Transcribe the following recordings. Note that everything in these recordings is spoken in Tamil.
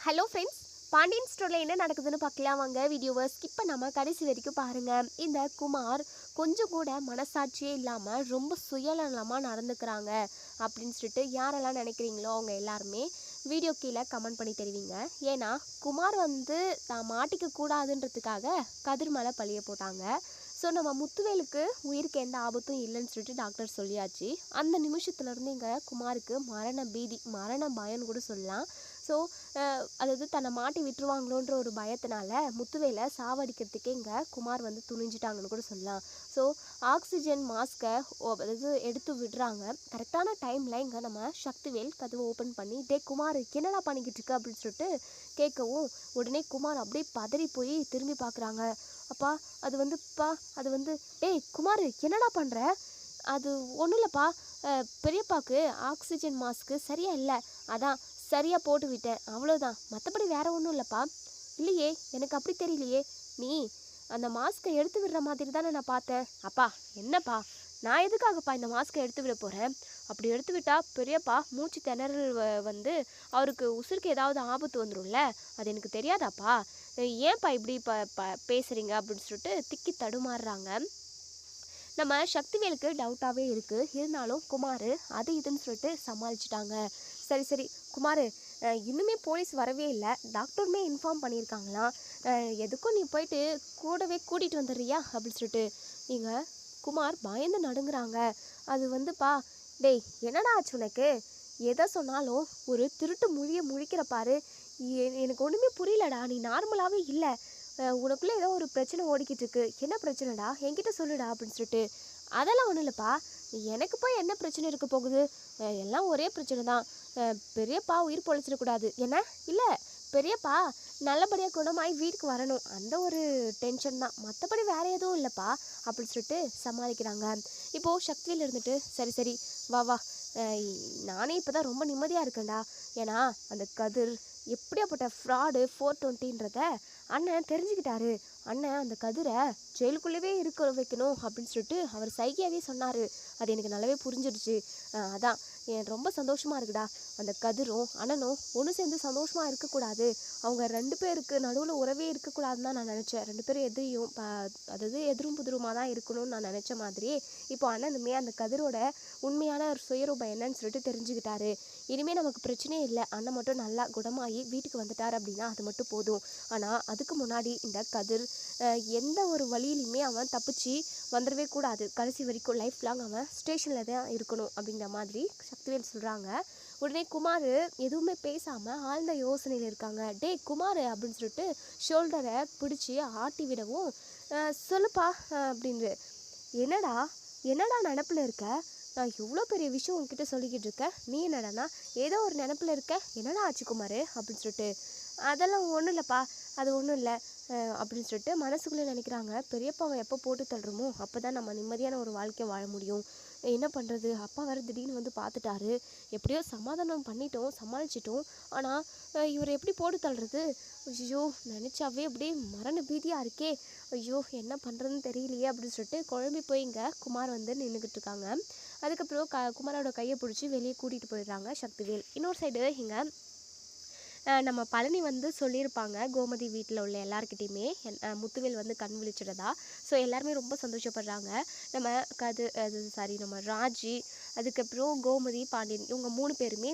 ஹலோ ஃப்ரெண்ட்ஸ், பாண்டியன் ஸ்டோரில் என்ன நடக்குதுன்னு பார்க்கலாம் வாங்க. வீடியோவை ஸ்கிப் பண்ணாமல் கடைசி வரைக்கும் பாருங்கள். இந்த குமார் கொஞ்சம் கூட மனசாட்சியே இல்லாமல் ரொம்ப சுயநலமாக நடந்துக்கிறாங்க அப்படின்னு சொல்லிட்டு யாரெல்லாம் நினைக்கிறீங்களோ அவங்க எல்லாருமே வீடியோ கீழே கமெண்ட் பண்ணி தருவீங்க. ஏன்னா குமார் தான் மாட்டிக்க கூடாதுன்றதுக்காக கதிர் மேலே பழிய போட்டாங்க. ஸோ நம்ம முத்துவேலுக்கு உயிருக்கு எந்த ஆபத்தும் இல்லைன்னு சொல்லிட்டு டாக்டர் சொல்லியாச்சு. அந்த நிமிஷத்துலேருந்து இங்கே குமாருக்கு மரண பீதி, மரண பயம்னு கூட சொல்லலாம். ஸோ அதாவது தன்னை மாட்டி விட்டுருவாங்களோன்ற ஒரு பயத்தினால முத்துவேலை சாவடிக்கிறதுக்கே இங்கே குமார் துணிஞ்சிட்டாங்கன்னு கூட சொல்லலாம். ஸோ ஆக்சிஜன் மாஸ்கை அதாவது எடுத்து விடுறாங்க. கரெக்டான டைமில் இங்கே நம்ம சக்திவேல் கதவை ஓப்பன் பண்ணி, டே குமார் என்னடா பண்ணிக்கிட்டு இருக்கு அப்படின்னு சொல்லிட்டு கேட்கவும், உடனே குமார் அப்படியே பதறி போய் திரும்பி பார்க்குறாங்க. அப்பா அது டேய் குமார் என்னடா பண்ணுற? அது ஒன்றும் இல்லைப்பா, பெரியப்பாக்கு ஆக்சிஜன் மாஸ்க்கு சரியாக இல்லை, அதான் சரியாக போட்டு விட்டேன், அவ்வளோதான், மற்றபடி வேற ஒன்றும் இல்லைப்பா. இல்லையே, எனக்கு அப்படி தெரியலையே, நீ அந்த மாஸ்க்கை எடுத்து விடுற மாதிரி தானே நான் பார்த்தேன். அப்பா என்னப்பா, நான் எதுக்காகப்பா இந்த மாஸ்க்கை எடுத்து விட போகிறேன்? அப்படி எடுத்து விட்டால் பெரியப்பா மூச்சு திணறல் அவருக்கு உசுருக்கு ஏதாவது ஆபத்து வந்துடும்ல, அது எனக்கு தெரியாதாப்பா, ஏன்ப்பா இப்படி பேசுகிறீங்க அப்படின்னு சொல்லிட்டு திக்கி தடுமாறுறாங்க. நம்ம சக்திவேலுக்கு டவுட்டாகவே இருக்குது. இருந்தாலும் குமார் அது இதுன்னு சொல்லிட்டு சமாளிச்சிட்டாங்க. சரி குமார், இன்னுமே போலீஸ் வரவே இல்லை, டாக்டருமே இன்ஃபார்ம் பண்ணியிருக்காங்களாம், எதுக்கும் நீ போயிட்டு கூடவே கூட்டிகிட்டு வந்துடுறியா அப்படின்னு சொல்லிட்டு நீங்கள் குமார் பயந்து நடுங்குறாங்க. அது டேய் என்னடா ஆச்சு உனக்கு? எதை சொன்னாலும் ஒரு திருட்டு முழிக்கிற பாரு, எனக்கு ஒன்றுமே புரியலடா, நீ நார்மலாகவே இல்லை, உனக்குள்ளே ஏதோ ஒரு பிரச்சனை ஓடிக்கிட்டு இருக்கு, என்ன பிரச்சனைடா என்கிட்ட சொல்லுடா அப்படின்னு சொல்லிட்டு. அதெல்லாம் ஒன்றும் இல்லைப்பா, எனக்கு போய் என்ன பிரச்சனை இருக்க போகுது, எல்லாம் ஒரே பிரச்சனை தான், பெரியப்பா உயிர் பொழைச்சிடக்கூடாது, என்ன இல்லை பெரியப்பா நல்லபடியாக குணமாகி வீட்டுக்கு வரணும், அந்த ஒரு டென்ஷன் தான், மற்றபடி வேறு எதுவும் இல்லைப்பா அப்படின்னு சொல்லிட்டு சமாளிக்கிறாங்க. இப்போது சக்தியில் இருந்துட்டு சரி வா நானே இப்போ தான் ரொம்ப நிம்மதியாக இருக்கேன்டா. ஏன்னா அந்த கதிர் எப்படியாப்பட்ட ஃப்ராடு 420ன்றத அண்ணன் தெரிஞ்சுக்கிட்டாரு. அண்ணன் அந்த கதிரை ஜெயிலுக்குள்ளேயே இருக்க வைக்கணும் அப்படின்னு சொல்லிட்டு அவர் சைகையாகவே சொன்னார். அது எனக்கு நல்லாவே புரிஞ்சிடுச்சு. அதான் ரொம்ப சந்தோஷமாக இருக்குடா. அந்த கதிரும் அண்ணனும் ஒன்று சேர்ந்து சந்தோஷமாக இருக்கக்கூடாது, அவங்க 2 பேருக்கு நடுவில் உறவே இருக்கக்கூடாதுன்னு தான் நான் நினச்சேன். 2 பேரும் அதாவது எதிரும் புதிருமாக தான் இருக்கணும்னு நான் நினச்ச மாதிரி இப்போ அண்ணனுமே அந்த கதிரோட உண்மையான சுயரூபம் என்னன்னு சொல்லிட்டு தெரிஞ்சுக்கிட்டாரு. இனிமேல் நமக்கு பிரச்சனையே இல்லை, அண்ணன் மட்டும் நல்லா குணமாகி வீட்டுக்கு வந்துட்டார் அப்படின்னா அது மட்டும் போதும். ஆனால் அதுக்கு முன்னாடி இந்த கதிர் எந்த ஒரு வழியிலையுமே அவன் தப்பிச்சு வந்துடவே கூடாது, கடைசி வரைக்கும் லைஃப் லாங் அவன் ஸ்டேஷனில் தான் இருக்கணும் அப்படிங்கிற மாதிரி சக்திவேல் சொல்கிறாங்க. உடனே குமார் எதுவுமே பேசாமல் ஆழ்ந்த யோசனையில் இருக்காங்க. டே குமார் அப்படின்னு சொல்லிட்டு ஷோல்டரை பிடிச்சி ஆட்டி விடவும், சொல்லுப்பா அப்படின்னு. என்னடா நினப்பில் இருக்க? நான் எவ்வளோ பெரிய விஷயம் உங்ககிட்ட சொல்லிக்கிட்டு இருக்கேன், நீ என்னடானா ஏதோ ஒரு நினப்பில் இருக்க, என்னடா ஆச்சு குமார் அப்படின்னு சொல்லிட்டு. அதெல்லாம் ஒன்றும் இல்லைப்பா, அது ஒன்றும் இல்லை அப்படின்னு சொல்லிட்டு மனசுக்குள்ளே நினைக்கிறாங்க. பெரியப்பாவை எப்போ போட்டு தள்ளுறோமோ அப்போ தான் நம்ம நிம்மதியான ஒரு வாழ்க்கையை வாழ முடியும். என்ன பண்ணுறது, அப்பா வேறு திடீர்னு பார்த்துட்டாரு, எப்படியோ சமாதானம் பண்ணிட்டோம், சமாளிச்சிட்டோம், ஆனால் இவர் எப்படி போட்டு தள்ளுறது? ஐயோ நினச்சாவே அப்படியே மரண பீதியாக இருக்கே, ஐயோ என்ன பண்ணுறதுன்னு தெரியலையே அப்படின்னு சொல்லிட்டு குழம்பி போய் இங்கே குமார் நின்றுக்கிட்டு இருக்காங்க. அதுக்கப்புறம் குமாரோட கையை பிடிச்சி வெளியே கூட்டிகிட்டு போயிடுறாங்க சக்திவேல். இன்னொரு சைடு இங்கே நம்ம பழனி சொல்லியிருப்பாங்க கோமதி வீட்டில் உள்ள எல்லாருக்கிட்டையுமே முத்துவேல் கண் விழிச்சிடதா. ஸோ எல்லாருமே ரொம்ப சந்தோஷப்படுறாங்க. நம்ம ராஜி, அதுக்கப்புறம் கோமதி, பாண்டியன், இவங்க 3 பேருமே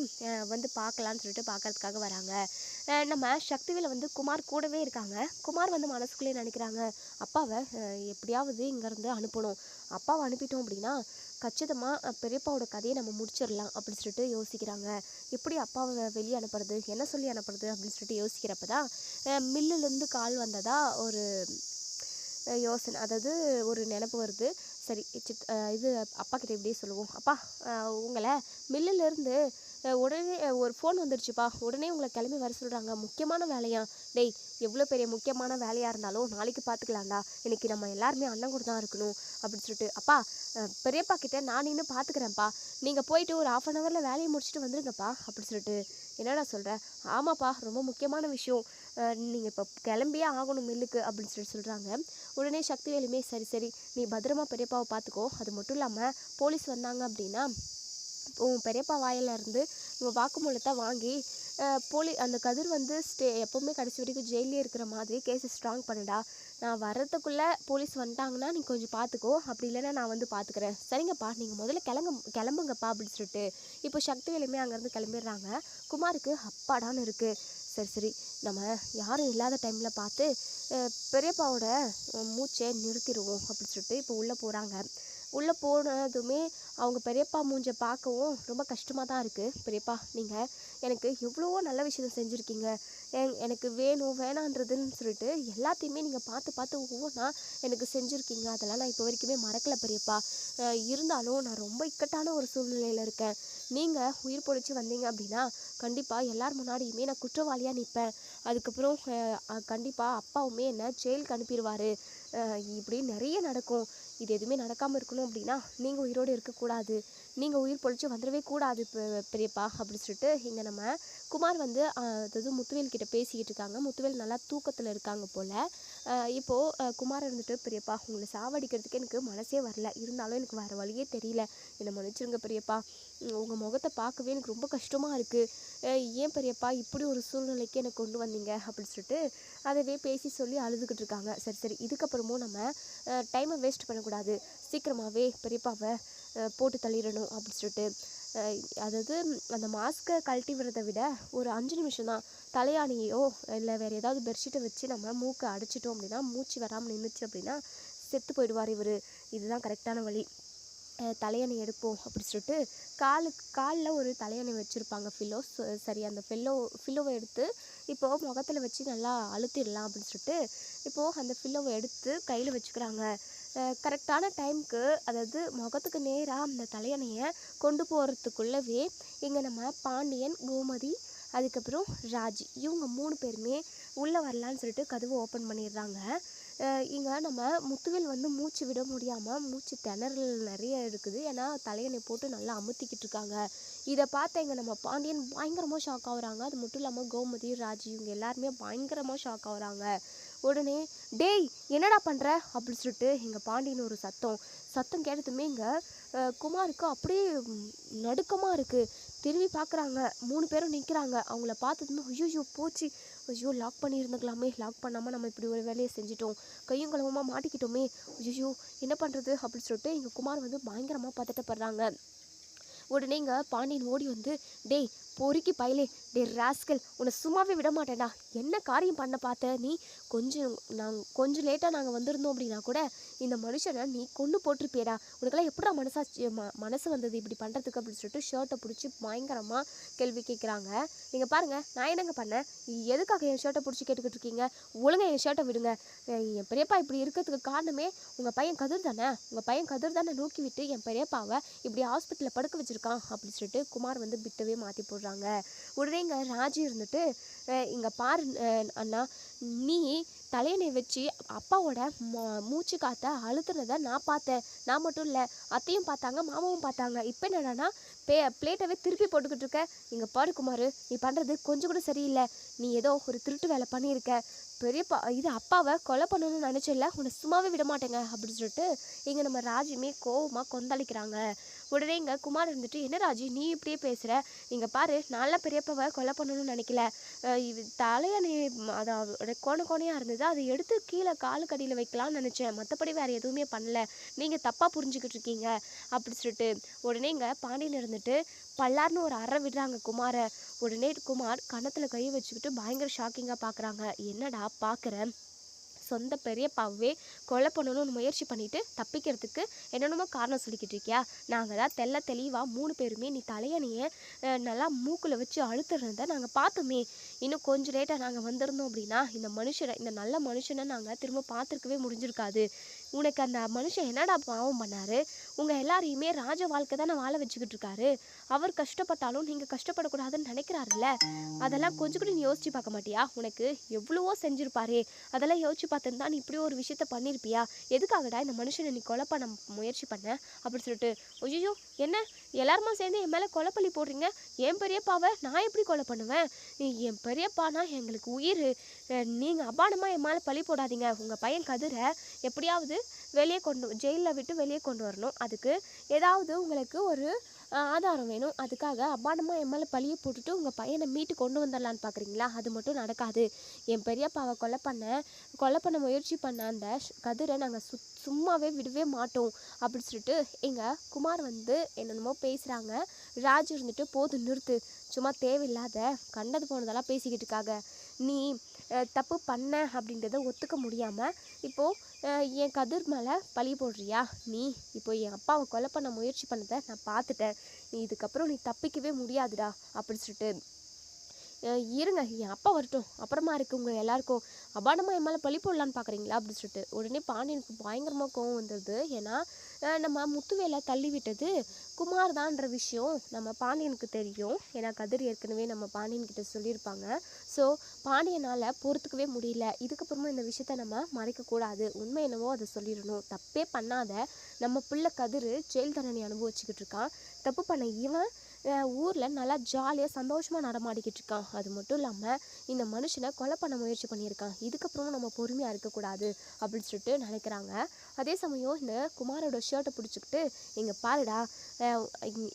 பார்க்கலான்னு சொல்லிட்டு பார்க்கறதுக்காக வராங்க. நம்ம சக்திவேல் குமார் கூடவே இருக்காங்க. குமார் மனசுக்குள்ளே நினைக்கிறாங்க, அப்பாவை எப்படியாவது இங்கேருந்து அனுப்பணும், அப்பாவை அனுப்பிட்டோம் அப்படின்னா கச்சிதமாக பெரியப்பாவோட கதையை நம்ம முடிச்சிடலாம் அப்படின்னு சொல்லிட்டு யோசிக்கிறாங்க. எப்படி அப்பாவை வெளியே அனுப்புறது, என்ன சொல்லி அனுப்புறது அப்படின்னு சொல்லிட்டு யோசிக்கிறப்ப தான் மில்லுலேருந்து கால் வந்ததா ஒரு யோசனை, அதாவது ஒரு நினப்பு வருது. சரி இது அப்பா கிட்ட இப்படியே சொல்லுவோம், அப்பா உங்களை மில்லுலேருந்து உடனே ஒரு ஃபோன் வந்துடுச்சுப்பா, உடனே உங்களை கிளம்பி வர சொல்கிறாங்க, முக்கியமான வேலையா? டேய் எவ்வளோ பெரிய முக்கியமான வேலையாக இருந்தாலும் நாளைக்கு பார்த்துக்கலாம்டா, இன்றைக்கி நம்ம எல்லாருமே அண்ணன் கூட தான் இருக்கணும் அப்படின்னு சொல்லிட்டு. அப்பா பெரியப்பா கிட்டே நான் இன்னும் பார்த்துக்கிறேன்ப்பா, நீங்கள் போயிட்டு ஒரு 1/2 hour வேலையை முடிச்சுட்டு வந்துருங்கப்பா அப்படின்னு சொல்லிட்டு. என்னடா சொல்கிற? ஆமாப்பா ரொம்ப முக்கியமான விஷயம், நீங்கள் இப்போ கிளம்பியே ஆகணும் மில்லுக்கு அப்படின்னு சொல்கிறாங்க. உடனே சக்திவேலுமே சரி நீ பத்திரமா பெரியப்பாவை பார்த்துக்கோ, அது மட்டும் இல்லாமல் போலீஸ் வந்தாங்க அப்படின்னா உன் பெரியப்பா வாயிலிருந்து உங்கள் வாக்குமூலத்தை வாங்கி அந்த கதிர் வந்து எப்போவுமே கடைசி வரைக்கும் ஜெயிலே இருக்கிற மாதிரி கேஸை ஸ்ட்ராங் பண்ணுடா. நான் வர்றதுக்குள்ளே போலீஸ் வந்துட்டாங்கன்னா நீ கொஞ்சம் பார்த்துக்கோ, அப்படி இல்லைன்னா நான் வந்து பார்த்துக்கிறேன். சரிங்கப்பா நீங்கள் முதல்ல கிளம்புங்கப்பா அப்படின்னு சொல்லிட்டு இப்போ சக்திவேலுமே அங்கேருந்து கிளம்பிடுறாங்க. குமாருக்கு அப்பாடான்னு இருக்குது. சரி சரி நம்ம யாரும் இல்லாத டைமில் பார்த்து பெரியப்பாவோட மூச்சை நிறுத்திடுவோம் அப்படின்னு சொல்லிட்டு இப்போ உள்ளே போகிறாங்க. உள்ளே போனதுமே அவங்க பெரியப்பா மூஞ்சை பார்க்கவும் ரொம்ப கஷ்டமாக தான் இருக்குது. பெரியப்பா நீங்கள் எனக்கு எவ்வளவோ நல்ல விஷயம் செஞ்சுருக்கீங்க. எனக்கு வேணும் வேணான்றதுன்னு சொல்லிட்டு எல்லாத்தையுமே நீங்கள் பார்த்து பார்த்து ஒவ்வொன்றா எனக்கு செஞ்சுருக்கீங்க. அதெல்லாம் நான் இப்போ வரைக்குமே மறக்கலை பெரியப்பா. இருந்தாலும் நான் ரொம்ப இக்கட்டான ஒரு சூழ்நிலையில் இருக்கேன். நீங்கள் உயிர் பொழைச்சி வந்தீங்க அப்படின்னா கண்டிப்பாக எல்லார் முன்னாடியுமே நான் குற்றவாளியாக நிற்பேன். அதுக்கப்புறம் கண்டிப்பாக அப்பாவுமே என்னை ஜெயிலுக்கு அனுப்பிடுவார். இப்படி நிறைய நடக்கும். இது எதுவுமே நடக்காமல் இருக்கணும் அப்படின்னா நீங்கள் உயிரோடு இருக்கக்கூடாது. நீங்கள் உயிர் பொழைச்சி வந்துடவே கூடாது பெரியப்பா அப்படின்னு சொல்லிட்டு இங்கே நம்ம குமார் வந்து அதாவது முத்துவேல் கிட்ட பேசிக்கிட்டு இருக்காங்க. முத்துவேல் நல்லா தூக்கத்தில் இருக்காங்க போல். இப்போது குமார் இருந்துட்டு பெரியப்பா உங்களை சாவடிக்கிறதுக்கு எனக்கு மனசே வரல. இருந்தாலும் எனக்கு வேறு வழியே தெரியல. என்னை மன்னிச்சிருங்க பெரியப்பா. உங்கள் முகத்தை பார்க்கவே எனக்கு ரொம்ப கஷ்டமாக இருக்குது. ஏன் பெரியப்பா இப்படி ஒரு சூழ்நிலைக்கு என்னை கொண்டு வந்தீங்க அப்படின்னு சொல்லிட்டு அதவே பேசி சொல்லி அழுதுகிட்டு இருக்காங்க. சரி சரி இதுக்கப்புறமும் நம்ம டைமை வேஸ்ட் பண்ணக்கூடாது. சீக்கிரமாகவே பெரியப்பாவை போட்டு தள்ளிடணும் அப்படின்னு சொல்லிட்டு அதாவது அந்த மாஸ்க்கை கழட்டி விடுறதை விட ஒரு 5 நிமிஷம் தான் தலையாணியோ இல்லை வேறு ஏதாவது பெட்ஷீட்டை வச்சு நம்ம மூக்கை அடைச்சிட்டோம் அப்படின்னா மூச்சு வராமல் நின்றுச்சு அப்படின்னா செத்து போயிடுவார் இவர். இதுதான் கரெக்டான வழி. தலையணை எடுப்போம் அப்படி சொல்லிட்டு காலில் ஒரு தலையணை வச்சுருப்பாங்க சரி அந்த ஃபில்லோவை எடுத்து இப்போது முகத்தில் வச்சு நல்லா அழுத்திடலாம் அப்படின்னு சொல்லிட்டு இப்போது அந்த ஃபில்லோவை எடுத்து கையில் வச்சுக்கிறாங்க. கரெக்டான டைமுக்கு அதாவது முகத்துக்கு நேராக அந்த தலையணையை கொண்டு போகிறதுக்குள்ளவே இங்கே நம்ம பாண்டியன், கோமதி, அதுக்கப்புறம் ராஜி இவங்க 3 பேருமே உள்ளே வரலான்னு சொல்லிட்டு கதவை ஓப்பன் பண்ணிடுறாங்க. இங்கே நம்ம முத்துவேல் வந்து மூச்சு விட முடியாமல் மூச்சு திணறல் நிறைய இருக்குது. ஏன்னா தலையணை போட்டு நல்லா அமுத்திக்கிட்டு இருக்காங்க. இதை பார்த்த இங்கே நம்ம பாண்டியன் பயங்கரமாக ஷாக் ஆகுறாங்க. அது மட்டும் இல்லாமல் கோமதி, ராஜி இவங்க எல்லாருமே பயங்கரமாக ஷாக் ஆகுறாங்க. உடனே டேய் என்னடா பண்ணுற அப்படின்னு சொல்லிட்டு எங்கள் பாண்டியன் ஒரு சத்தம் கேட்டதுமே இங்கே குமாருக்கு அப்படியே நடுக்கமாக இருக்குது. திரும்பி பார்க்குறாங்க. 3 பேரும் நிற்கிறாங்க. அவங்கள பார்த்ததுமே ஐயோ போச்சு, ஐயோ லாக் பண்ணியிருந்துக்கலாமே, லாக் பண்ணாமல் நம்ம இப்படி ஒரு வேலையை செஞ்சிட்டோம், கையும் களவுமாக மாட்டிக்கிட்டோமே, ஐயோ என்ன பண்ணுறது அப்படின்னு சொல்லிட்டு எங்கள் குமார் வந்து பயங்கரமாக பதட்டப்படுறாங்க. உடனே இங்கே பாண்டியன் ஓடி வந்து டேய் பொறுக்கி பயலே, டே ராஸ்கல் உன்னை சும்மாவே விட மாட்டேன்டா. என்ன காரியம் பண்ண பார்த்த நீ? கொஞ்சம் லேட்டாக நாங்கள் வந்திருந்தோம் அப்படின்னா கூட இந்த மனுஷனை நீ கொண்டு போட்டிருப்பியடா. உனக்கெல்லாம் எப்படா மனசு வந்தது இப்படி பண்ணுறதுக்கு அப்படின்னு சொல்லிட்டு ஷர்ட்டை பிடிச்சி பயங்கரமாக கேள்வி கேட்குறாங்க. நீங்கள் பாருங்கள் நான் என்னங்க பண்ணேன்? எதுக்காக என் ஷர்ட்டை பிடிச்சி கேட்டுக்கிட்டு இருக்கீங்க? ஒழுங்கா என் ஷர்ட்டை விடுங்க. என் பெரியப்பா இப்படி இருக்கிறதுக்கு காரணமே உங்கள் பையன் கதிர் தானே நோக்கி விட்டு என் பெரியப்பாவை இப்படி ஹாஸ்பிட்டலில் படுக்க வச்சுருக்கான் அப்படின்னு சொல்லிட்டு குமார் வந்து பிட்டவே மாற்றி போடுறாங்க. உடனே இங்கே ராஜி இருந்துட்டு இங்கே பாரு அண்ணா, நீ தலையணை வச்சு அப்பாவோட மூச்சு காற்ற அழுத்துனதை நான் பார்த்தேன். நான் மட்டும் இல்லை அத்தையும் பார்த்தாங்க, மாமாவும் பார்த்தாங்க. இப்போ என்னடானா பிளேட்டவே திருப்பி போட்டுக்கிட்டு இருக்க. இங்கே பாரு குமார், நீ பண்ணுறது கொஞ்சம் கூட சரியில்லை. நீ ஏதோ ஒரு திருட்டு வேலை பண்ணியிருக்க. பெரியப்பா இது அப்பாவை கொலை பண்ணணும்னு நினச்சில்ல, உன்னை சும்மாவே விட மாட்டேங்க அப்படின்னு சொல்லிட்டு இங்கே நம்ம ராஜியுமே கோவமாக கொந்தளிக்கிறாங்க. உடனே இங்கே குமார் இருந்துட்டு என்ன ராஜி நீ இப்படியே பேசுகிற? இங்கே பாரு நான்லாம் பெரியப்பாவை கொலை பண்ணணும்னு நினைக்கல. இது தலையணை அதோட கோணையாக இருந்தது, அதை எடுத்து கீழே காலுக்கடியில் வைக்கலாம்னு நினச்சேன். மற்றபடி வேறு எதுவுமே பண்ணல. நீங்கள் தப்பாக புரிஞ்சுக்கிட்டு இருக்கீங்க அப்படி சொல்லிட்டு உடனே இங்கே பாண்டியன் இருந்துட்டு பல்லார்னு ஒரு அறை விடுறாங்க குமாரை. உடனே குமார் கன்னத்தில் கை வச்சுக்கிட்டு பயங்கர ஷாக்கிங்காக பார்க்குறாங்க. என்னடா பார்க்குறேன்? சொந்த பெரியப்பாவே கொலை பண்ணணும்னு முயற்சி பண்ணிட்டு தப்பிக்கிறதுக்கு என்னென்னமோ காரணம் சொல்லிக்கிட்டு இருக்கியா? நாங்கள் தான் தெளிவாக 3 பேருமே நீ தலையணையை நல்லா மூக்கில் வச்சு அழுத்துறத நாங்கள் பார்த்தோமே. இன்னும் கொஞ்சம் லேட்டாக நாங்கள் வந்திருந்தோம் அப்படின்னா இந்த நல்ல மனுஷனை நாங்கள் திரும்ப பார்த்துருக்கவே முடிஞ்சிருக்காது. உனக்கு அந்த மனுஷன் என்னடா பாவம் பண்ணாரு? உங்கள் எல்லாரையுமே ராஜ வாழ்க்கை தானே வாழ வச்சுக்கிட்டு இருக்காரு. அவர் கஷ்டப்பட்டாலும் நீங்கள் கஷ்டப்படக்கூடாதுன்னு நினைக்கிறாருல்ல. அதெல்லாம் கொஞ்சம் கூட நீ யோசிச்சு பார்க்க மாட்டியா? உனக்கு எவ்வளவோ செஞ்சுருப்பாரே, அதெல்லாம் யோசிச்சு பார்த்துருந்தா நீ இப்படி ஒரு விஷயத்த பண்ணியிருப்பியா? எதுக்காகடா இந்த மனுஷனை நீ கொலை பண்ண முயற்சி பண்ண அப்படின்னு சொல்லிட்டு ஐயோ என்ன எல்லாருமா சேர்ந்து என் மேலே கொலை பழி போடுறீங்க? என் பெரியப்பாவை நான் எப்படி கொலை பண்ணுவேன்? என் பெரியப்பானா எங்களுக்கு உயிர். நீங்கள் அபானமாக என் மேலே பழி போடாதீங்க. உங்கள் பையன் கதிரை எப்படியாவது ஜெயிலில் விட்டு வெளியே கொண்டு வரணும். அதுக்கு ஏதாவது உங்களுக்கு ஒரு ஆதாரம் வேணும். அதுக்காக அபாண்டமாக என் மேலே பழிய போட்டுட்டு உங்கள் பையனை மீட்டு கொண்டு வந்துடலான்னு பார்க்குறீங்களா? அது மட்டும் நடக்காது. என் பெரியப்பாவை கொலை பண்ண முயற்சி பண்ண அந்த கதிரை நாங்கள் சும்மாவே விடவே மாட்டோம் அப்படின்னு சொல்லிட்டு எங்கள் குமார் வந்து என்னென்னமோ பேசுகிறாங்க. ராஜ் இருந்துட்டு போதும் நிறுத்து, சும்மா தேவையில்லாத கண்டது போனதெல்லாம் பேசிக்கிட்டு இருக்காங்க. நீ தப்பு பண்ண அப்படின்றத ஒத்துக்க முடியாமல் இப்போது என் கதிர் மேலே பழி போடுறியா? நீ இப்போ என் அப்பாவை கொலை பண்ண முயற்சி பண்ணதை நான் பார்த்துட்டேன். நீ இதுக்கப்புறம் நீ தப்பிக்கவே முடியாதுடா அப்படின்னு சொல்லிட்டு இருங்க என் அப்பா வரட்டும், அப்புறமா இருக்குது உங்கள் எல்லாருக்கும் அபாண்டமாக என் மேலே பழி போடலான்னு பார்க்குறீங்களா அப்படின்னு சொல்லிட்டு உடனே பாண்டியனுக்கு பயங்கரமாக கோவம் வந்துடுது. ஏன்னா நம்ம முத்துவேலை தள்ளி விட்டது குமார் தான்ற விஷயம் நம்ம பாண்டியனுக்கு தெரியும். ஏன்னா கதிர் ஏற்கனவே நம்ம பாண்டியன்கிட்ட சொல்லியிருப்பாங்க. ஸோ பாண்டியனால் பொறுத்துக்கவே முடியல. இதுக்கப்புறமும் இந்த விஷயத்த நம்ம மறைக்கக்கூடாது, உண்மை என்னவோ அதை சொல்லிடணும். தப்பே பண்ணாத நம்ம பிள்ளை கதிர் ஜெயில் தண்டனை அனுபவிச்சுக்கிட்டு இருக்கான். தப்பு பண்ண இவன் ஊரில் நல்லா ஜாலியாக சந்தோஷமாக நடமாடிக்கிட்டு இருக்கான். அது மட்டும் இல்லாமல் இந்த மனுஷனை கொலை பண்ண முயற்சி பண்ணியிருக்கான். இதுக்கப்புறமும் நம்ம பொறுமையாக இருக்கக்கூடாது அப்படின்னு சொல்லிட்டு நினைக்கிறாங்க. அதே சமயம் இந்த குமாரோட ஷர்ட்டை பிடிச்சிக்கிட்டு இங்கே பாருடா,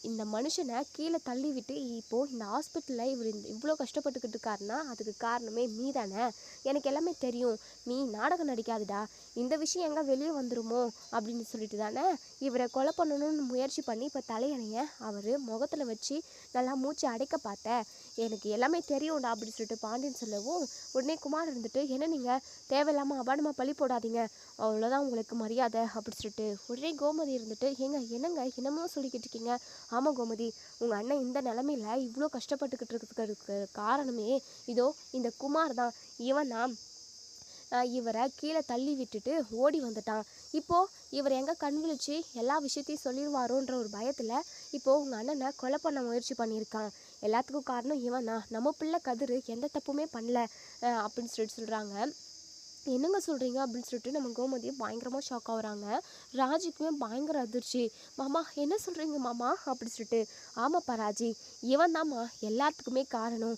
இந்த மனுஷனை கீழே தள்ளி விட்டு இப்போது இந்த ஹாஸ்பிட்டலில் இவர் இவ்வளோ கஷ்டப்பட்டுக்கிட்டு இருக்காருன்னா அதுக்கு காரணமே நீ தானே. எனக்கு எல்லாமே தெரியும், நீ நாடகம் நடிக்காதுடா. இந்த விஷயம் எங்கே வெளியே வந்துருமோ அப்படின்னு சொல்லிட்டு தானே இவரை கொலை பண்ணணும்னு முயற்சி பண்ணி இப்போ தலையணையை அவர் முகத்தில் வச்சு நல்லா மூச்சு அடைக்க பார்த்தேன். எனக்கு எல்லாமே தெரியும்டா அப்படின்னு சொல்லிட்டு பாண்டியன் சொல்லவும் உடனே குமார் இருந்துட்டு என்ன நீங்கள் தேவையில்லாமல் அபாண்டமாக பழி போடாதீங்க, அவ்வளோதான் உங்களுக்கு மரியாதை அப்படின்னு சொல்லிட்டு உடனே கோமதி இருந்துட்டு என்னங்க என்னமோ சொல்லிக்கிட்டு இருக்கீங்க? ஆமாம் கோமதி, உங்கள் அண்ணன் இந்த நிலமையில இவ்வளோ கஷ்டப்பட்டுக்கிட்டு இருக்கிறதுக்கு காரணமே இதோ இந்த குமார் தான். இவன் தான் இவரை கீழே தள்ளி விட்டுட்டு ஓடி வந்துட்டான். இப்போது இவர் எங்கே கண் விழிச்சு எல்லா விஷயத்தையும் சொல்லிடுவாரோன்ற ஒரு பயத்தில் இப்போது உங்கள் அண்ணனை கொலை பண்ண முயற்சி பண்ணியிருக்கான். எல்லாத்துக்கும் காரணம் இவன் தான். நம்ம பிள்ளை கதிர் எந்த தப்புமே பண்ணல அப்படின்னு சொல்லிட்டு சொல்கிறாங்க. என்னங்க சொல்கிறீங்க அப்படின்னு சொல்லிட்டு நம்ம கோமதியை பயங்கரமாக ஷாக் ஆகுறாங்க. ராஜிக்குமே பயங்கர அதிர்ச்சி. மாமா என்ன சொல்கிறீங்க மாமா அப்படி சொல்லிட்டு. ஆமாப்பா ராஜி, இவன் தாம்மா எல்லாத்துக்குமே காரணம்.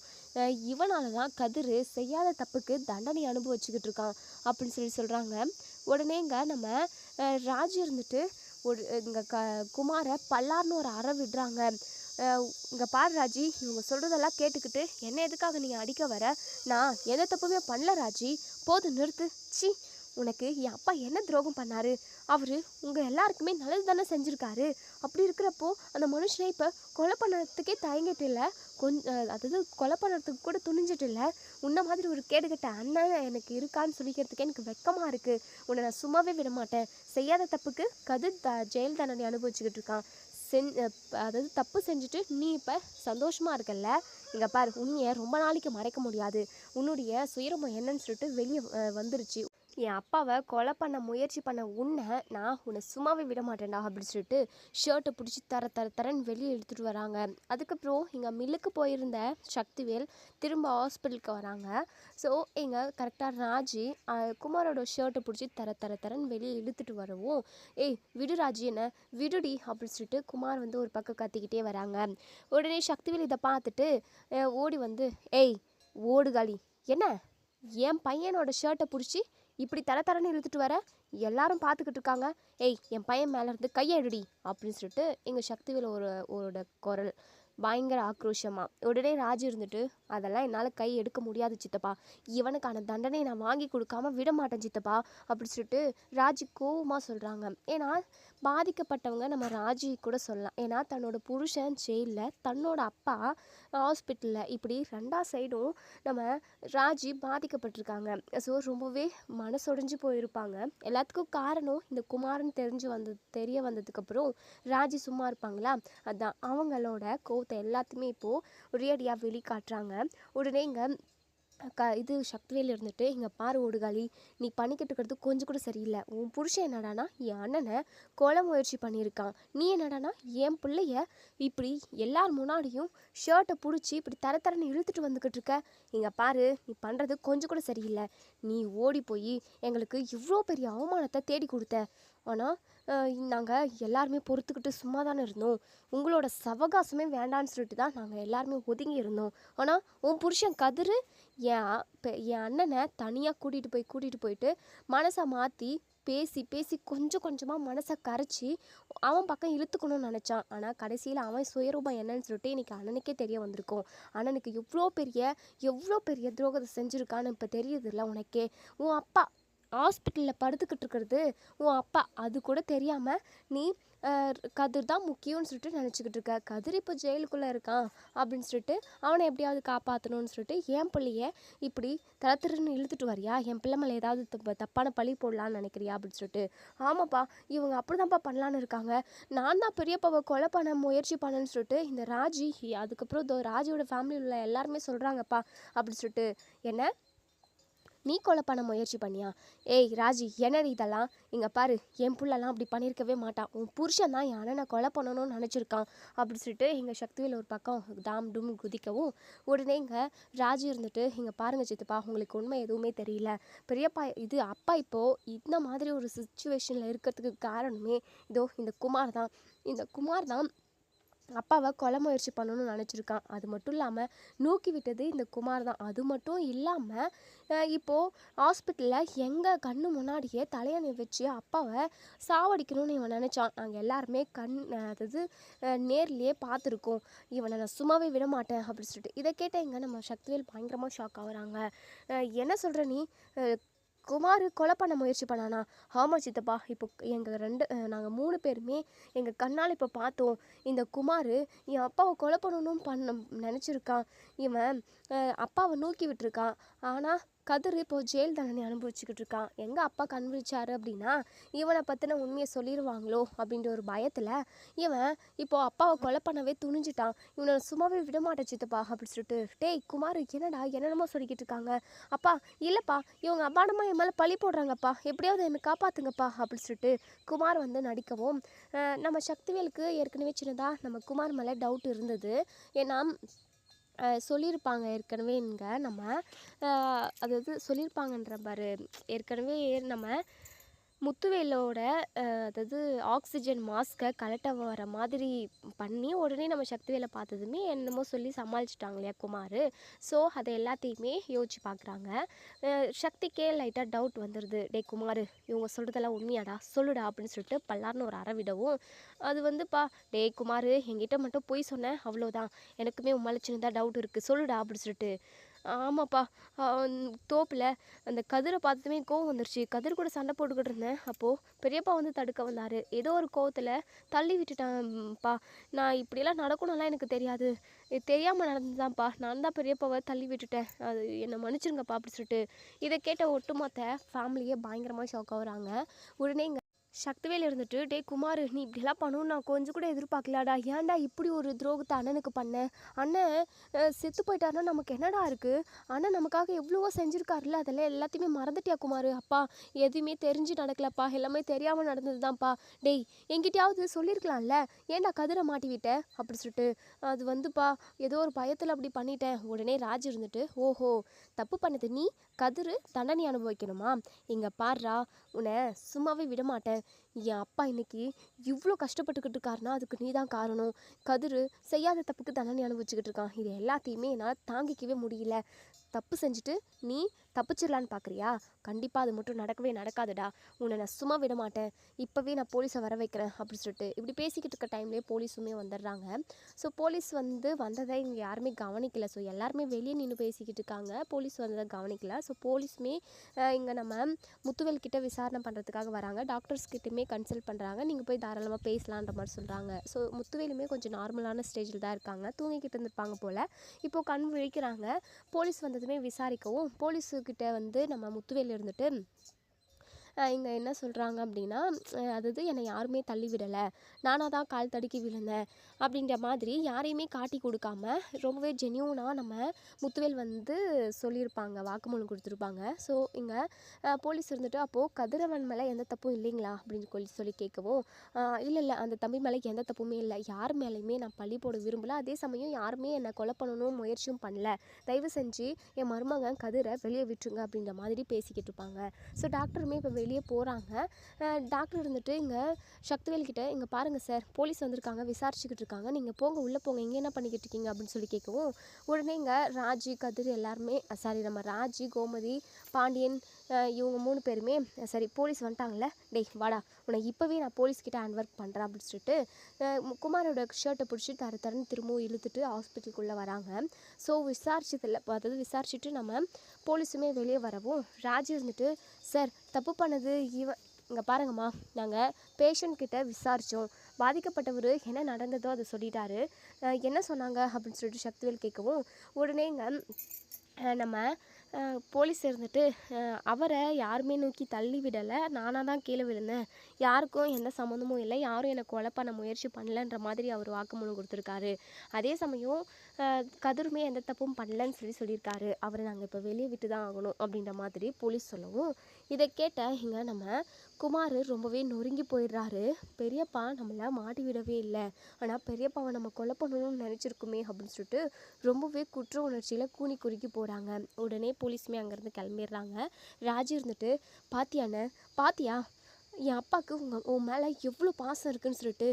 இவனால தான் கதிர் செய்யாத தப்புக்கு தண்டனை அனுபவிச்சுக்கிட்டு இருக்கான் அப்படின்னு சொல்கிறாங்க. உடனேங்க நம்ம ராஜி இருந்துட்டு இங்கே குமாரை பல்லார்னு ஒரு அறை விடுறாங்க. இங்கே பாரு ராஜி, இவங்க சொல்கிறதெல்லாம் கேட்டுக்கிட்டு என்ன எதுக்காக நீங்கள் அடிக்க வர? நான் எந்த தப்புமே பண்ணல ராஜி, போதும் நிறுத்து. சி, உனக்கு என் அப்பா என்ன துரோகம் பண்ணாரு? அவர் உங்கள் எல்லாருக்குமே நல்லது தானே செஞ்சுருக்காரு. அப்படி இருக்கிறப்போ அந்த மனுஷனை இப்போ கொலை பண்ணுறதுக்கே தயங்கிட்டு இல்லை, அதாவது கொலை பண்ணுறதுக்கு கூட துணிஞ்சிட்டு இல்லை. உன்ன மாதிரி ஒரு கேடுகட்ட அண்ணன் எனக்கு இருக்கான்னு சொல்லிக்கிறதுக்கே எனக்கு வெக்கமாக இருக்குது. உன்னை நான் சும்மாவே விட மாட்டேன். செய்யாத தப்புக்கு கதிர் ஜெயில் தண்டனை அனுபவிச்சுக்கிட்டு இருக்கான். அதாவது தப்பு செஞ்சுட்டு நீ இப்போ சந்தோஷமாக இருக்கல்ல? இங்கே பாரு, உண்மையை ரொம்ப நாளைக்கு மறைக்க முடியாது. உன்னுடைய சுயரூபம் என்னன்னு சொல்லிட்டு வெளியே வந்துருச்சு. என் அப்பாவை கொலை பண்ண முயற்சி பண்ண உன்னை சும்மாவே விட மாட்டேன்டா அப்படின்னு சொல்லிட்டு ஷர்ட்டை பிடிச்சி தரன்னு வெளியே எடுத்துகிட்டு வராங்க. அதுக்கப்புறம் இங்கே மில்லுக்கு போயிருந்த சக்திவேல் திரும்ப ஹாஸ்பிட்டலுக்கு வராங்க. ஸோ இங்கே கரெக்டாக ராஜி குமாரோட ஷர்ட்டை பிடிச்சி தரன்னு வெளியே இழுத்துட்டு வரவும், ஏய் விடு ராஜி, என்ன விடுடி அப்படின்னு சொல்லிட்டு குமார் வந்து ஒரு பக்கம் கத்திக்கிட்டே வராங்க. உடனே சக்திவேல் இதை பார்த்துட்டு ஓடி வந்து, ஏய் ஓடுகாலி, என்ன என் பையனோட ஷர்ட்டை பிடிச்சி இப்படி தரன்னு இழுத்துட்டு வர, எல்லாரும் பார்த்துக்கிட்டு இருக்காங்க. ஏய் என் பையன் மேலே இருந்து கையை எடுடி அப்படின்னு சொல்லிட்டு எங்கள் சக்திவேல் ஒரு குரல் பயங்கர ஆக்ரோஷமாக. உடனே ராஜு இருந்துட்டு அதெல்லாம் என்னால் கை எடுக்க முடியாது சித்தப்பா, இவனுக்கான தண்டனை நான் வாங்கி கொடுக்காம விட மாட்டேன் சித்தப்பா அப்படி சொல்லிட்டு ராஜி கோவமாக சொல்கிறாங்க. ஏன்னா பாதிக்கப்பட்டவங்க நம்ம ராஜி கூட சொல்லலாம். ஏன்னா தன்னோட புருஷன் ஜெயிலில், தன்னோட அப்பா ஹாஸ்பிட்டலில், இப்படி ரெண்டா சைடும் நம்ம ராஜி பாதிக்கப்பட்டிருக்காங்க. ஸோ ரொம்பவே மனசொடைஞ்சு போயிருப்பாங்க. எல்லாத்துக்கும் காரணம் இந்த குமாரன் தெரிய வந்ததுக்கப்புறம் ராஜி சும்மா இருப்பாங்களா? அதான் அவங்களோட கோவத்தை எல்லாத்தையுமே இப்போது ஒரேடியாக வெளிக்காட்டுறாங்க. உடனே இங்கே இது சக்திவேல் இருந்துட்டு, இங்கே பாரு ஓடுகாலி, நீ பண்ணிக்கிட்டு இருக்கிறது கொஞ்சம் கூட சரியில்லை. உன் புருஷன் என்னடானா என் அண்ணனை கொலை முயற்சி பண்ணியிருக்கான். நீ என்னடானா என் பிள்ளைய இப்படி எல்லார் முன்னாடியும் ஷர்ட்டை பிடிச்சி இப்படி தரன்னு இழுத்துட்டு வந்துக்கிட்டு இருக்க. இங்கே பாரு, நீ பண்ணுறது கொஞ்சம் கூட சரியில்லை. நீ ஓடி போய் எங்களுக்கு இவ்வளோ பெரிய அவமானத்தை தேடி கொடுத்த. ஆனால் நாங்கள் எல்லாருமே பொறுத்துக்கிட்டு சும்மா தானே இருந்தோம். உங்களோட சவகாசமே வேண்டான்னு சொல்லிட்டு தான் நாங்கள் எல்லாருமே ஒதுங்கி இருந்தோம். ஆனால் உன் புருஷன் கதிர் என் அண்ணனை தனியாக கூட்டிகிட்டு போயிட்டு மனசை மாற்றி பேசி பேசி கொஞ்சம் கொஞ்சமாக மனசை கரைச்சி அவன் பக்கம் இழுத்துக்கணும்னு நினச்சான். ஆனால் கடைசியில் அவன் சுயரூபம் என்னன்னு சொல்லிட்டு இன்னைக்கு அண்ணனுக்கே தெரிய வந்திருக்கும். அண்ணனுக்கு எவ்வளோ பெரிய துரோகத்தை செஞ்சுருக்கான்னு இப்போ தெரியுதுல்ல உனக்கே. உன் அப்பா ஹாஸ்பிட்டலில் படுத்துக்கிட்டு இருக்கிறது உன் அப்பா, அது கூட தெரியாமல் நீ கதிர் தான் முக்கியம்னு சொல்லிட்டு நினச்சிக்கிட்டு இருக்க. கதிர் இப்போ ஜெயிலுக்குள்ளே இருக்கான் அப்படின்னு சொல்லிட்டு அவனை எப்படியாவது காப்பாற்றணும்னு சொல்லிட்டு என் பிள்ளைய இப்படி தளத்திருன்னு இழுத்துட்டு வரியா? என் பிள்ளை மேலே ஏதாவது தப்பான பழி போடலான்னு நினைக்கிறியா அப்படின்னு சொல்லிட்டு. ஆமாப்பா, இவங்க அப்படிதான்ப்பா பண்ணலான்னு இருக்காங்க. நான் தான் பெரியப்பாவை கொலை பண்ண முயற்சி பண்ணேன்னு சொல்லிட்டு இந்த ராஜி, அதுக்கப்புறம் ராஜியோட ஃபேமிலியில் உள்ள எல்லாருமே சொல்கிறாங்கப்பா அப்படின்னு சொல்லிட்டு. என்ன, நீ கொலை பண்ண முயற்சி பண்ணியா? ஏய் ராஜி, என்னடி இதெல்லாம்? இங்கே பாரு, என் புள்ளெல்லாம் அப்படி பண்ணியிருக்கவே மாட்டான். உன் புருஷன் தான் என் அண்ணனை கொலை பண்ணணும்னு நினச்சிருக்கான் அப்படின்னு சொல்லிட்டு எங்கள் சக்திவேல் ஒரு பக்கம் டாம் டும் குதிக்கவும், உடனே இங்கே ராஜி இருந்துட்டு, இங்கே பாருங்கள் சித்தப்பா, உங்களுக்கு உண்மை எதுவுமே தெரியல. பெரியப்பா அப்பா இப்போது இந்த மாதிரி ஒரு சுச்சுவேஷனில் இருக்கிறதுக்கு காரணமே இதோ இந்த குமார் தான் அப்பாவை கொலை முயற்சி பண்ணணும்னு நினச்சிருக்கான். அது மட்டும் இல்லாமல் நூக்கி விட்டது இந்த குமார் தான். அது மட்டும் இல்லாமல் இப்போது ஹாஸ்பிட்டலில் எங்கள் கண்ணு முன்னாடியே தலையணை வச்சு அப்பாவை சாவடிக்கணும்னு இவன் நினச்சான். நாங்கள் எல்லாருமே நேர்லேயே பார்த்துருக்கோம். இவனை நான் சும்மாவே விட மாட்டேன் அப்படின்னு சொல்லிட்டு. இதை கேட்ட நம்ம சக்திவேல் பயங்கரமாக ஷாக் ஆகுறாங்க. என்ன சொல்கிற நீ? குமார் கொலை பண்ண முயற்சி பண்ணானா? ஆமாம் சித்தப்பா, இப்போ நாங்கள் 3 பேருமே எங்கள் கண்ணால் இப்போ பார்த்தோம். இந்த குமார் என் அப்பாவை கொலை பண்ணணும்னு நினச்சிருக்கான். இவன் அப்பாவை நூக்கி விட்டுருக்கான். ஆனால் கதிர் இப்போ ஜெயில் தண்டனை அனுபவிச்சுக்கிட்டு இருக்கான். எங்கள் அப்பா கண்டுபிடிச்சாரு அப்படின்னா இவனை பற்றின உண்மையை சொல்லிடுவாங்களோ அப்படின்ற ஒரு பயத்தில் இவன் இப்போது அப்பாவை கொலை பண்ணவே துணிஞ்சிட்டான். இவனை சும்மாவே விடமாட்டேன் சித்தப்பா அப்படின்னு சொல்லிட்டு. டேய் குமார், என்னடா என்னென்னமோ சொல்லிக்கிட்டு இருக்காங்க? அப்பா இல்லைப்பா, இவங்க அபானமாக என் மேலே பழி போடுறாங்கப்பா, எப்படியாவது என்னை காப்பாற்றுங்கப்பா அப்படின்னு சொல்லிட்டு குமார் நடிக்கவும், நம்ம சக்திவேலுக்கு ஏற்கனவே சின்னதாக நம்ம குமார் மேலே டவுட் இருந்தது. ஏன்னா சொல்லியிருப்பாங்க ஏற்கனவே நம்ம அதாவது சொல்லியிருப்பாங்கன்ற பாரு, ஏற்கனவே நம்ம முத்துவேலோட அதாவது ஆக்சிஜன் மாஸ்கை கலெக்டாக வர மாதிரி பண்ணி உடனே நம்ம சக்திவேலை பார்த்ததுமே என்னமோ சொல்லி சமாளிச்சிட்டாங்க இல்லையா குமார். ஸோ அதை எல்லாத்தையுமே யோசிச்சு பார்க்குறாங்க. சக்திக்கே லைட்டாக டவுட் வந்துடுது. டே குமார், இவங்க சொல்கிறதெல்லாம் உண்மையாடா, சொல்லுடா அப்படின்னு சொல்லிட்டு பல்லார்னு ஒரு அற விடவும், அது டே குமார், என்கிட்ட மட்டும் போய் சொன்னேன் அவ்வளோதான், எனக்குமே உண்மையில சின்னதாக டவுட் இருக்குது, சொல்லுடா அப்படின்னு சொல்லிட்டு. ஆமாப்பா, தோப்பில் அந்த கதிரை பார்த்ததுமே கோவம் வந்துருச்சு. கதிர் கூட சண்டை போட்டுக்கிட்டு இருந்தேன். அப்போது பெரியப்பா தடுக்க வந்தார். ஏதோ ஒரு கோவத்தில் தள்ளி விட்டுட்டான்ப்பா. நான் இப்படியெல்லாம் நடக்கணும்லாம் எனக்கு தெரியாது, தெரியாமல் நடந்துதான்ப்பா. நான் தான் பெரியப்பாவை தள்ளி விட்டுட்டேன், அது என்னை மன்னிச்சிருங்கப்பா அப்படி சொல்லிட்டு. இதை கேட்ட ஒட்டுமொத்த ஃபேமிலியே பயங்கரமாக ஷாக் ஆகுறாங்க. உடனே சக்திவேல் இருந்துட்டு, டே குமார், நீ இப்படிலாம் பண்ணணும்னு நான் கொஞ்சம் கூட எதிர்பார்க்கலாடா. ஏன்டா இப்படி ஒரு துரோகத்தை அண்ணனுக்கு பண்ணேன்? அண்ணன் செத்து போயிட்டாருன்னா நமக்கு என்னடா இருக்குது? அண்ணன் நமக்காக எவ்வளவோ செஞ்சுருக்காருல்ல, அதெல்லாம் எல்லாத்தையுமே மறந்துட்டியா குமார்? அப்பா எதுவுமே தெரிஞ்சு நடக்கலப்பா, எல்லாமே தெரியாமல் நடந்தது தான்ப்பா. டேய், என்கிட்டயாவது சொல்லியிருக்கலாம்ல, ஏன்டா கதிரை மாட்டிவிட்ட அப்படி சொல்லிட்டு. அது ஏதோ ஒரு பயத்தில் அப்படி பண்ணிட்டேன். உடனே ராஜ் இருந்துட்டு, ஓஹோ, தப்பு பண்ணது நீ, கதிர் தண்டனை அனுபவிக்கணுமா? இங்கே பாடுறா, உன்னை சும்மாவே விட மாட்டேன். என் அப்பா இன்னைக்கு இவ்வளோ கஷ்டப்பட்டுக்கிட்டு இருக்காருன்னா அதுக்கு நீ தான் காரணம். கதிர் செய்யாத தப்புக்கு தண்டனை அனுபவிச்சுக்கிட்டு இருக்கான். இது எல்லாத்தையுமே என்னால் தாங்கிக்கவே முடியல. தப்பு செஞ்சுட்டு நீ தப்பிச்சிடலான்னு பார்க்குறியா? கண்டிப்பாக அது மட்டும் நடக்கவே நடக்காதுடா. உன்னை நான் சும்மா விட மாட்டேன். இப்போவே நான் போலீஸை வர வைக்கிறேன் அப்படின்னு சொல்லிட்டு இப்படி பேசிக்கிட்டு இருக்க டைம்லேயே போலீஸுமே வந்துடுறாங்க. ஸோ போலீஸ் வந்ததை இங்கே யாருமே கவனிக்கல. ஸோ எல்லாருமே வெளியே நின்று பேசிக்கிட்டு இருக்காங்க, போலீஸ் வந்ததை கவனிக்கல. ஸோ போலீஸுமே இங்கே நம்ம முத்துவேல் கிட்ட விசாரணை பண்ணுறதுக்காக வராங்க. டாக்டர்ஸ் கிட்டேயுமே கன்சல்ட் பண்ணுறாங்க. நீங்கள் போய் தாராளமாக பேசலான்ற மாதிரி சொல்கிறாங்க. ஸோ முத்துவேலுமே கொஞ்சம் நார்மலான ஸ்டேஜில் தான் இருக்காங்க, தூங்கிக்கிட்டு இருந்திருப்பாங்க போல். இப்போது கண் விழிக்கிறாங்க. போலீஸ் வந்ததுமே விசாரிக்கவும், போலீஸுக்கிட்ட நம்ம முத்துவேல் இருந்துட்டு இங்கே என்ன சொல்கிறாங்க அப்படின்னா, அதாவது என்னை யாருமே தள்ளி விடலை, நானாக தான் கால் தடுக்கி விழுந்தேன் அப்படின்ற மாதிரி யாரையுமே காட்டி கொடுக்காம ரொம்பவே ஜென்யூனாக நம்ம முத்துவேல் சொல்லியிருப்பாங்க, வாக்குமூலம் கொடுத்துருப்பாங்க. ஸோ இங்கே போலீஸ் இருந்துட்டு, அப்போது கதிரவன் மேலே எந்த தப்பும் இல்லைங்களா அப்படின்னு சொல்லி கேட்கவும், இல்லை அந்த தம்பி மேலே எந்த தப்புமே இல்லை, யார் மேலேயுமே நான் பழி போட விரும்பலை, அதே சமயம் யாருமே என்னை கொலை பண்ணணும் முயற்சியும் பண்ணல, தயவு செஞ்சு என் மருமகன் கதிரை வெளியே விட்டுருங்க அப்படின்ற மாதிரி பேசிக்கிட்டு இருப்பாங்க. ஸோ டாக்டருமே இப்போ வெளியே வெளியே போகிறாங்க. டாக்டர் இருந்துட்டு இங்கே சக்திவேல் கிட்ட, இங்கே பாருங்கள் சார், போலீஸ் வந்திருக்காங்க, விசாரிச்சுக்கிட்டு இருக்காங்க, நீங்கள் போங்க உள்ளே போங்க, இங்கே என்ன பண்ணிக்கிட்டு இருக்கீங்க அப்படின்னு சொல்லி கேட்கவும், உடனே இங்கே ராஜி கதிர் எல்லாருமே சாரி நம்ம ராஜி கோமதி பாண்டியன் இவங்க 3 பேருமே சரி போலீஸ் வந்துட்டாங்களே, டேய் வாடா, உன்னை இப்போவே நான் போலீஸ்கிட்ட ஹேண்ட் ஒர்க் பண்ணுறேன் அப்படின்னு சொல்லிட்டு குமாரோட ஷர்ட்டை பிடிச்சி தரன்னு திரும்பவும் இழுத்துட்டு ஹாஸ்பிட்டலுக்குள்ளே வராங்க. ஸோ விசாரிச்சுட்டு நம்ம போலீஸுமே வெளியே வரவும் ராஜி இருந்துட்டு, சார் தப்பு பண்ணது இங்கே பாருங்கம்மா, நாங்கள் பேஷண்ட் கிட்ட விசாரித்தோம், பாதிக்கப்பட்டவர் என்ன நடந்ததோ அதை சொல்லிட்டாரு, என்ன சொன்னாங்க அப்படின்னு சொல்லிட்டு சக்திவேல் கேட்கவும், உடனே இங்கே நம்ம போலீஸ் இருந்துட்டு, அவரை யாருமே நோக்கி தள்ளி விடலை, நானாக தான் கீழே விழுந்தேன், யாருக்கும் எந்த சம்மந்தமும் இல்லை, யாரும் என்னை கொலை பண்ண முயற்சி பண்ணலன்ற மாதிரி அவர் வாக்குமூலம் கொடுத்துருக்காரு. அதே சமயம் கதிருமே எந்த தப்பும் பண்ணலன்னு சொல்லியிருக்காரு, அவரை நாங்கள் இப்போ வெளியே விட்டு தான் ஆகணும் அப்படின்ற மாதிரி போலீஸ் சொல்லவும், இதை கேட்ட இங்கே நம்ம குமார் ரொம்பவே நொறுங்கி போயிடுறாரு. பெரியப்பா நம்மளை மாட்டி விடவே இல்லை, ஆனால் பெரியப்பாவை நம்ம கொலை பண்ணணும்னு நினச்சிருக்குமே அப்படின்னு சொல்லிட்டு ரொம்பவே குற்ற உணர்ச்சியில் கூனி குறுக்கி போகிறாங்க. உடனே போலீஸுமே அங்கேருந்து கிளம்பிடுறாங்க. ராஜி இருந்துட்டு, பாத்தியா என் அப்பாவுக்கு உன் மேலே எவ்வளோ பாசம் இருக்குன்னு சொல்லிட்டு,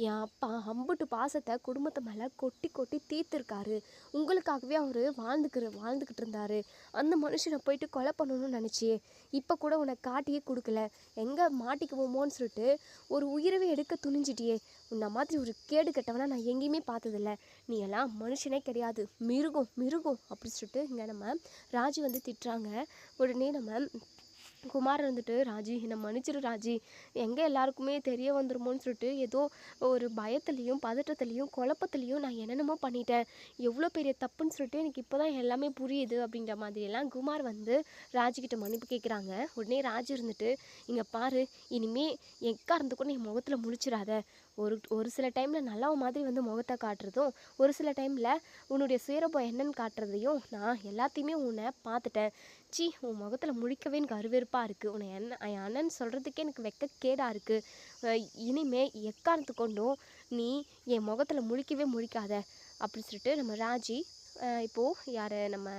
என் அப்பா அம்புட்டு பாசத்தை குடும்பத்தை மேலே கொட்டி கொட்டி தீர்த்துருக்காரு, உங்களுக்காகவே அவர் வாழ்ந்துக்கிட்டு இருந்தார், அந்த மனுஷனை போயிட்டு கொலை பண்ணணும்னு நினச்சியே, இப்போ கூட உனக்கு காட்டியே கொடுக்கல, எங்கே மாட்டிக்குவோமோன்னு சொல்லிட்டு ஒரு உயிரவே எடுக்க துணிஞ்சிட்டியே, உன்ன மாதிரி ஒரு கேடு கெட்டவனா நான் எங்கேயுமே பார்த்ததில்ல, நீ எல்லாம் மனுஷனே கிடையாது, மிருகம் அப்படி சொல்லிட்டு இங்கே நம்ம ராஜி திட்டுறாங்க. உடனே நம்ம குமார் இருந்துட்டு, ராஜி என்னை மன்னிச்சிரு ராஜி, எங்கே எல்லாருக்குமே தெரிய வந்துருமோன்னு சொல்லிட்டு ஏதோ ஒரு பயத்துலேயும் பதட்டத்துலேயும் குழப்பத்துலேயும் நான் என்னென்னமோ பண்ணிட்டேன், எவ்வளோ பெரிய தப்புன்னு சொல்லிட்டு எனக்கு இப்போ தான் எல்லாமே புரியுது அப்படின்ற மாதிரியெல்லாம் குமார் ராஜிக்கிட்ட மன்னிப்பு கேட்குறாங்க. உடனே ராஜி இருந்துட்டு, இங்கே பாரு, இனிமே எக்காரணத்துக்கும் என் முகத்தில் முழிச்சிடாத, ஒரு சில டைமில் நல்லா மாதிரி முகத்தை காட்டுறதும், ஒரு சில டைமில் உன்னுடைய சுயரூபம் என்னன்னு காட்டுறதையும் நான் எல்லாத்தையுமே உன்னை பார்த்துட்டேன், உன் முகத்தில் முழிக்கவே எனக்கு அருவெறுப்பாக இருக்குது, உன்னை என் அண்ணன் சொல்கிறதுக்கே எனக்கு வெக்கக்கேடாக இருக்குது, இனிமே எக்காரணத்து கொண்டும் நீ என் முகத்தில் முழிக்காத அப்படின்னு சொல்லிட்டு நம்ம ராஜி இப்போது யார் நம்ம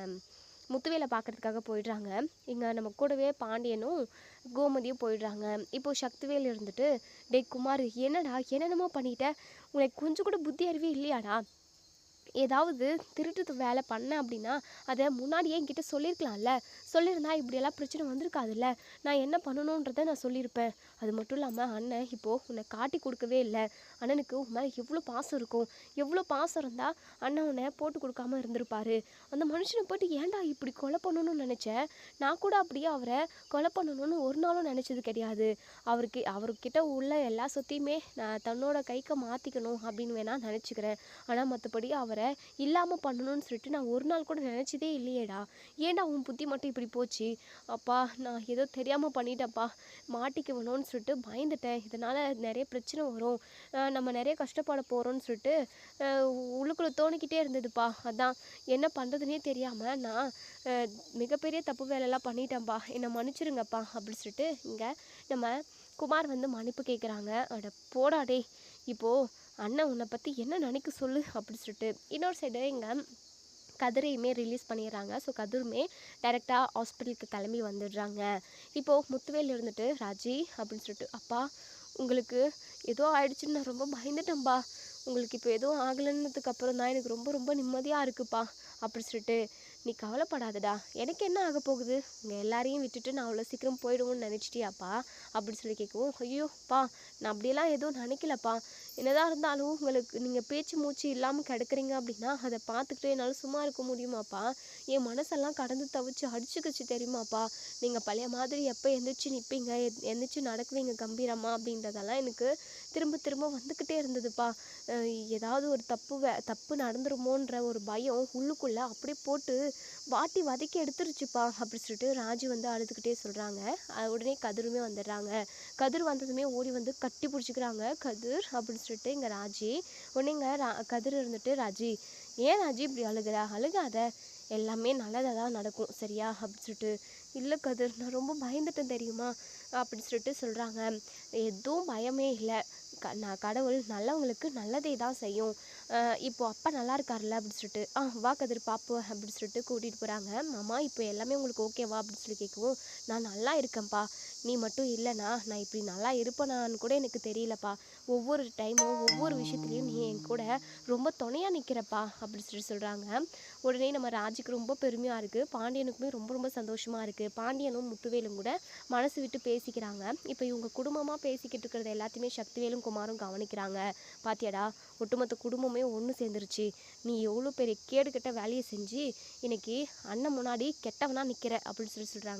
முத்துவேலை பார்க்குறதுக்காக போயிடுறாங்க. இங்கே நம்ம கூடவே பாண்டியனும் கோமதியும் போயிடுறாங்க. இப்போது சக்திவேல் இருந்துட்டு, டே குமார், என்னடா என்னென்னமோ பண்ணிட்ட, உனக்கு கொஞ்சம் கூட புத்தி அறிவே இல்லையாடா, ஏதாவது திருட்டு வேலை பண்ணேன் அப்படின்னா அதை முன்னாடியே என்கிட்ட சொல்லியிருக்கலாம்ல, சொல்லியிருந்தா இப்படியெல்லாம் பிரச்சனை வந்திருக்காதுல்ல, நான் என்ன பண்ணணுன்றதை நான் சொல்லியிருப்பேன், அது மட்டும் இல்லாமல் அண்ணன் இப்போது உன்னை காட்டி கொடுக்கவே இல்லை, அண்ணனுக்கு உன் மேலே எவ்வளோ பாசம் இருக்கும், எவ்வளோ பாசம் இருந்தால் அண்ணன் உன்னை போட்டு கொடுக்காம இருந்திருப்பாரு, அந்த மனுஷனை போய்ட்டு ஏன்டா இப்படி கொலை பண்ணணும்னு நினச்சேன், நான் கூட அப்படியே அவரை கொலை பண்ணணும்னு ஒரு நாளும் நினச்சது கிடையாது, அவர்கிட்ட உள்ள எல்லா சொத்தையுமே நான் தன்னோட கைக்கு மாற்றிக்கணும் அப்படின்னு வேணால் நினச்சிக்கிறேன், ஆனால் மற்றபடி அவரை இல்லாமல் பண்ணணும்னு சொல்லிட்டு நான் ஒரு நாள் கூட நினச்சதே இல்லையேடா, ஏன்டா உன் புத்தி மட்டும் இப்படி போச்சு, அப்பா நான் ஏதோ தெரியாமல் பண்ணிட்டேன்ப்பா, மாட்டிக்குவணும்னு சொல்லிட்டு பயந்துட்டேன், இதனால் நிறைய பிரச்சனை வரும், நம்ம நிறைய கஷ்டப்பட போகிறோம்னு சொல்லிட்டு உள்ளுக்குள்ளே தோணிக்கிட்டே இருந்ததுப்பா, அதான் என்ன பண்ணுறதுனே தெரியாமல் நான் மிகப்பெரிய தப்பு வேலையெல்லாம் பண்ணிட்டேன்ப்பா, என்னை மன்னிச்சிருங்கப்பா அப்படின்னு சொல்லிட்டு இங்கே நம்ம குமார் மன்னிப்பு கேட்குறாங்க. அட போடாடே, இப்போது அண்ணன் உன்னை பற்றி என்ன நினைக்க சொல்லு அப்படி சொல்லிட்டு இன்னொரு சைடு இங்கே கதிரையுமே ரிலீஸ் பண்ணிடுறாங்க. ஸோ கதிருமே டைரெக்டாக ஹாஸ்பிட்டலுக்கு கிளம்பி வந்துடுறாங்க. இப்போது முத்துவேல் இருந்துட்டு, ராஜி அப்படின்னு சொல்லிட்டு, அப்பா உங்களுக்கு ஏதோ ஆயிடுச்சுன்னு நான் ரொம்ப பயந்துட்டேன்ப்பா, உங்களுக்கு இப்போ எதுவும் ஆகலைன்னதுக்கு அப்புறம் தான் எனக்கு ரொம்ப ரொம்ப நிம்மதியாக இருக்குப்பா அப்படி சொல்லிட்டு, நீ கவலைப்படாதடா, எனக்கு என்ன ஆக போகுது, உங்கள் எல்லாரையும் விட்டுட்டு நான் அவ்வளோ சீக்கிரம் போயிடுவோன்னு நினச்சிட்டியாப்பா அப்படின்னு சொல்லி கேட்கவும், ஐயோப்பா நான் அப்படியெல்லாம் எதுவும் நினைக்கலப்பா, என்னதான் இருந்தாலும் உங்களுக்கு நீங்கள் பேச்சு மூச்சு இல்லாமல் கிடக்குறீங்க அப்படின்னா அதை பார்த்துக்கிட்டு என்னால் சும்மா இருக்க முடியுமாப்பா, என் மனசெல்லாம் கடந்து தவிச்சு அடிச்சுக்கிச்சு தெரியுமாப்பா, நீங்கள் பழைய மாதிரி எப்போ எந்திரிச்சு நிற்பீங்க, எந்திரிச்சு நடக்குவீங்க கம்பீரமாக அப்படின்றதெல்லாம் எனக்கு திரும்ப திரும்ப வந்துக்கிட்டே இருந்ததுப்பா, ஏதாவது ஒரு தப்பு நடந்துருமோன்ற ஒரு பயம் உள்ளுக்குள்ளே அப்படியே போட்டு வாட்டி வதக்கி எடுத்துருச்சுப்பா அப்படி சொல்லிட்டு ராஜி அழுதுகிட்டே சொல்கிறாங்க. உடனே கதிருமே வந்துடுறாங்க. கதிர் வந்ததுமே ஓடி கட்டி பிடிச்சிக்கிறாங்க. கதிர் அப்படின்னு சொல்லிட்டு இங்கே ராஜி உடனே இங்கே கதிர் இருந்துட்டு, ராஜி ஏன் ராஜி இப்படி அழுகாத, எல்லாமே நல்லதாக தான் நடக்கும் சரியா அப்படின்னு சொல்லிட்டு, இல்லை கதிர் நான் ரொம்ப பயந்துட்டேன் தெரியுமா அப்படின்னு சொல்லிட்டு சொல்கிறாங்க. எதுவும் பயமே இல்லை, நான் கடவுள் நல்லவங்களுக்கு நல்லதே தான் செய்யும், இப்போ அப்பா நல்லா இருக்கார்ல அப்படின்னு சொல்லிட்டு வா கதிர் பாப்போம் அப்படின்னு சொல்லிட்டு கூட்டிகிட்டு போகிறாங்க. மாமா இப்போ எல்லாமே உங்களுக்கு ஓகேவா அப்படின்னு சொல்லி கேட்கவும், நான் நல்லா இருக்கேன்ப்பா, நீ மட்டும் இல்லைனா நான் இப்படி நல்லா இருப்பேனான்னு கூட எனக்கு தெரியலப்பா, ஒவ்வொரு டைமும் ஒவ்வொரு விஷயத்துலையும் நீ என் கூட ரொம்ப துணையாக நிற்கிறப்பா அப்படின்னு சொல்லி சொல்கிறாங்க. உடனே நம்ம ராஜுக்கு ரொம்ப பெருமையாக இருக்குது, பாண்டியனுக்குமே ரொம்ப ரொம்ப சந்தோஷமாக இருக்குது. பாண்டியனும் முத்துவேலும் கூட மனசு விட்டு பேசிக்கிறாங்க. இப்போ இவங்க குடும்பமாக பேசிக்கிட்டு இருக்கிறது எல்லாத்தையுமே சக்திவேலும் குமாரும் கவனிக்கிறாங்க. பாத்தியாடா, ஒட்டுமொத்த குடும்பமே ஒன்று சேர்ந்துருச்சு, நீ எவ்வளோ பெரிய கேடு கெட்ட வேலையை செஞ்சு இன்னைக்கு அண்ணன் முன்னாடி கெட்டவனா நிற்கிற அப்படின்னு சொல்லி சொல்கிறாங்க.